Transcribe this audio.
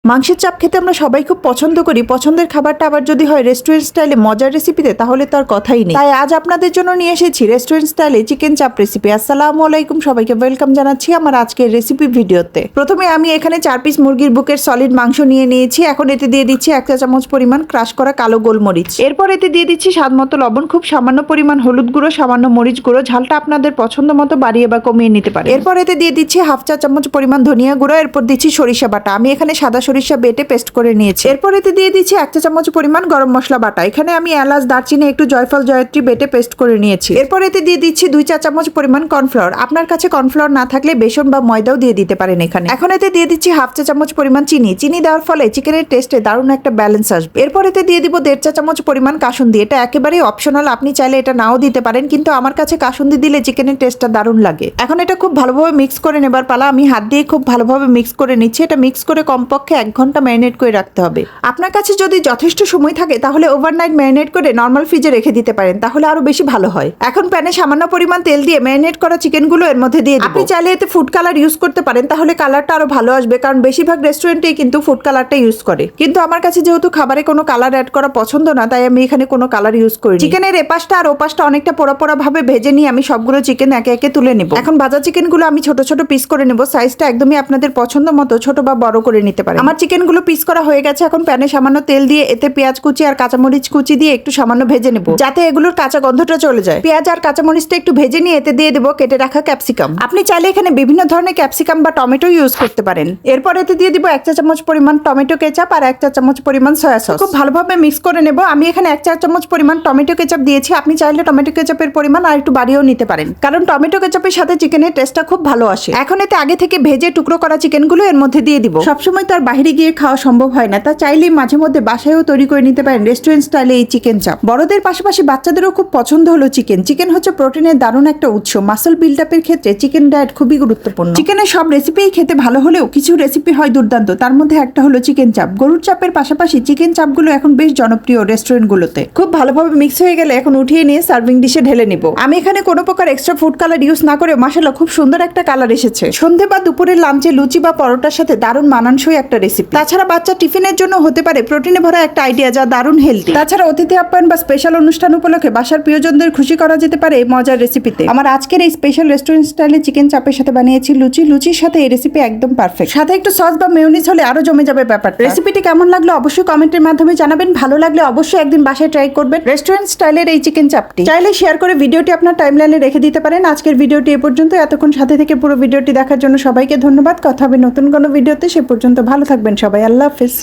মাংসের চাপ খেতে আমরা সবাই খুব পছন্দ করি। পছন্দের খাবারটা আবার যদি হয় রেস্টুরেন্ট স্টাইলে মজার রেসিপিতে, তাহলে তার কথাই নেই। তাই আজ আপনাদের জন্য নিয়ে এসেছি রেস্টুরেন্ট স্টাইলে চিকেন চাপ রেসিপি। আসসালামু আলাইকুম, সবাইকে ওয়েলকাম জানাচ্ছি আমার আজকের রেসিপি ভিডিওতে। প্রথমে আমি এখানে 4 পিস মুরগির বুকের সলিড মাংস নিয়ে নিয়েছি। এখন এতে দিয়ে দিচ্ছি 1 চা চামচ পরিমাণ ক্রাশ করা কালো গোলমরিচ। এরপর এতে দিয়ে দিচ্ছি স্বাদ মতো লবণ, খুব সামান্য পরিমাণ হলুদ গুঁড়ো, সামান্য মরিচ গুঁড়ো। ঝালটা আপনাদের পছন্দ মতো বাড়িয়ে বা কমিয়ে নিতে পারেন। এরপর এতে দিয়ে দিচ্ছি 1/2 চা চামচ পরিমাণ ধনিয়া গুঁড়ো। এরপর দিচ্ছি সরিষা বাটা। আমি এখানে সাদা সরিষা বেটে পেস্ট করে নিয়েছি। এরপর এতে দিয়ে দিচ্ছি 1 চা চামচ পরিমাণ গরম মশলা বাটা। এখানে আমি এলাচ, দারচিনি, একটু জয়ফল, জয়ত্রী বেটে পেস্ট করে নিয়েছি। এরপর এতে দিয়ে দিচ্ছি 2 চা চামচ পরিমাণ কর্নফ্লাওয়ার। আপনার কাছে কর্নফ্লাওয়ার না থাকলে বেসন বা ময়দাও দিয়ে দিতে পারেন এখানে। এখন এতে দিয়ে দিচ্ছি 1/2 চা চামচ পরিমাণ চিনি। চিনি দেওয়ার ফলে চিকেনের টেস্টে দারুণ একটা ব্যালেন্স আসবে। এরপর এতে দিয়ে দিব 1.5 চা চামচ পরিমাণ কাসুন্দি। এটা একেবারেই অপশনাল, আপনি চাইলে এটা নাও দিতে পারেন, কিন্তু আমার কাছে কাসুন্দি দিলে চিকেনের টেস্টটা দারুণ লাগে। এখন এটা খুব ভালোভাবে মিক্স করে নেবার পালা। আমি হাত দিয়ে খুব ভালোভাবে মিক্স করে নিচ্ছি। এটা মিক্স করে কমপক্ষে 1 ঘন্টা ম্যারিনেট করে রাখতে হবে। আপনার কাছে যদি যথেষ্ট সময় থাকে তাহলে ওভারনাইট ম্যারিনেট করে নর্মাল ফ্রিজে রেখে দিতে পারেন, তাহলে আরো বেশি ভালো হয়। এখন প্যানে সামান্য পরিমাণ তেল দিয়ে ম্যারিনেট করা চিকেনগুলো এর মধ্যে দিয়ে দিন। আপনি চাইলে এতে ফুড কালার ইউজ করতে পারেন, তাহলে কালারটা আরো ভালো আসবে, কারণ বেশিরভাগ রেস্টুরেন্টেই কিন্তু ফুড কালারটা ইউজ করে। কিন্তু আমার কাছে যেহেতু খাবারে কোনো কালার অ্যাড করা পছন্দ না, তাই আমি এখানে কোনো কালার ইউজ করি। চিকেনের এপাশটা আর ওপাশটা অনেকটা পোড়া পোড়া ভাবে ভেজে নিয়ে আমি সবগুলো চিকেন একে একে তুলে নিব। এখন ভাজা চিকেনগুলো আমি ছোট ছোট পিস করে নেব। সাইজটা একদমই আপনাদের পছন্দ মতো ছোট বা বড় করে নিতে পারেন। আমার চিকেনগুলো পিস করা হয়ে গেছে। এখন প্যানে সামান্য তেল দিয়ে এতে পেঁয়াজ কুচি আর কাঁচামরিচ কুচি দিয়ে একটু সামান্য ভেজে নেব, যাতে এগুলোর কাঁচা গন্ধটা চলে যায়। পেঁয়াজ আর কাঁচামরিচটা একটু ভেজে নিয়ে এতে দিয়ে দেবো কেটে রাখা ক্যাপসিকাম। আপনি চাইলে এখানে বিভিন্ন ধরনের ক্যাপসিকাম বা টমেটো ইউজ করতে পারেন। এরপর এতে দিয়ে দিব 1 চা চামচ পরিমাণ টমেটো কেচাপ আর 1 চা চামচ পরিমাণ সয়া সস। খুব ভালোভাবে মিক্স করে নেব। আমি এখানে 1 চা চামচ পরিমাণ টমেটো কেচাপ দিয়েছি। আপনি চাইলে টমেটো কেচাপের পরিমাণ আর একটু বাড়িয়েও নিতে পারেন, কারণ টমেটো কেচাপের সাথে চিকেনের টেস্টটা খুব ভালো আসে। এখন এতে আগে থেকে ভেজে টুকরো করা চিকেনগুলো এর মধ্যে দিয়ে দিব। সবসময় তো আর বাইরে গিয়ে খাওয়া সম্ভব হয় না, তা চাইলেই মাঝে মধ্যে বাসায়ও তৈরি করে নিতে পারেন রেস্টুরেন্ট স্টাইলে এই চিকেন চাপ। বড়দের পাশাপাশি বাচ্চাদেরও খুব পছন্দ হলো চিকেন। চিকেন হচ্ছে প্রোটিনের দারুণ একটা উৎস। মাসল বিল্ড আপের ক্ষেত্রে চিকেন ডায়েট খুবই গুরুত্বপূর্ণ। চিকেনের সব রেসিপিই খেতে ভালো হলেও কিছু রেসিপি হয় দুর্দান্ত। তার মধ্যে একটা হলো চিকেন চাপ। গরুর চাপের পাশাপাশি চিকেন চাপগুলো এখন বেশ জনপ্রিয় রেস্টুরেন্টগুলোতে। খুব ভালোভাবে মিক্স হয়ে গেলে এখন উঠিয়ে নিয়ে সার্ভিং ডিশে ঢেলে নিব। আমি এখানে কোনো প্রকার এক্সট্রা ফুড কালার ইউজ না করে মাশাআল্লাহ খুব সুন্দর একটা কালার এসেছে। সন্ধে বা দুপুরের লাঞ্চে লুচি বা পরোটার সাথে দারুণ মানানসই একটা রেসিপি। তাছাড়া বাচ্চা টিফিনের জন্য হতে পারে প্রোটিনে ভরা একটা আইডিয়া, যা দারুণ হেলদি। তাছাড়া অতিথি আপ্যায়ন বা স্পেশাল অনুষ্ঠান উপলক্ষে বাসার প্রিয়জনদের খুশি করা যেতে পারে এই মজার রেসিপিতে। আমার আজকের এই স্পেশাল রেস্টুরেন্ট স্টাইলে চিকেন চাপের সাথে বানিয়েছি লুচি। লুচির সাথে এই রেসিপি একদম পারফেক্ট। সাথে একটু সস বা মেয়োনিজ হলে আরো জমে যাবে ব্যাপারটা। রেসিপিটি কেমন লাগলো অবশ্যই কমেন্টের মাধ্যমে জানাবেন। ভালো লাগলে অবশ্যই একদিন বাসায় ট্রাই করবেন রেস্টুরেন্ট স্টাইলের এই চিকেন চাপটি। চাইলে শেয়ার করে ভিডিওটি আপনার টাইমলাইনে রেখে দিতে পারেন। আজকের ভিডিওটি এ পর্যন্ত। এতক্ষণ সাথে থেকে পুরো ভিডিওটি দেখার জন্য সবাইকে ধন্যবাদ। কথা হবে নতুন কোনো ভিডিওতে। সে পর্যন্ত ভালো থাকবেন সবাই। আল্লাহ হাফেজ।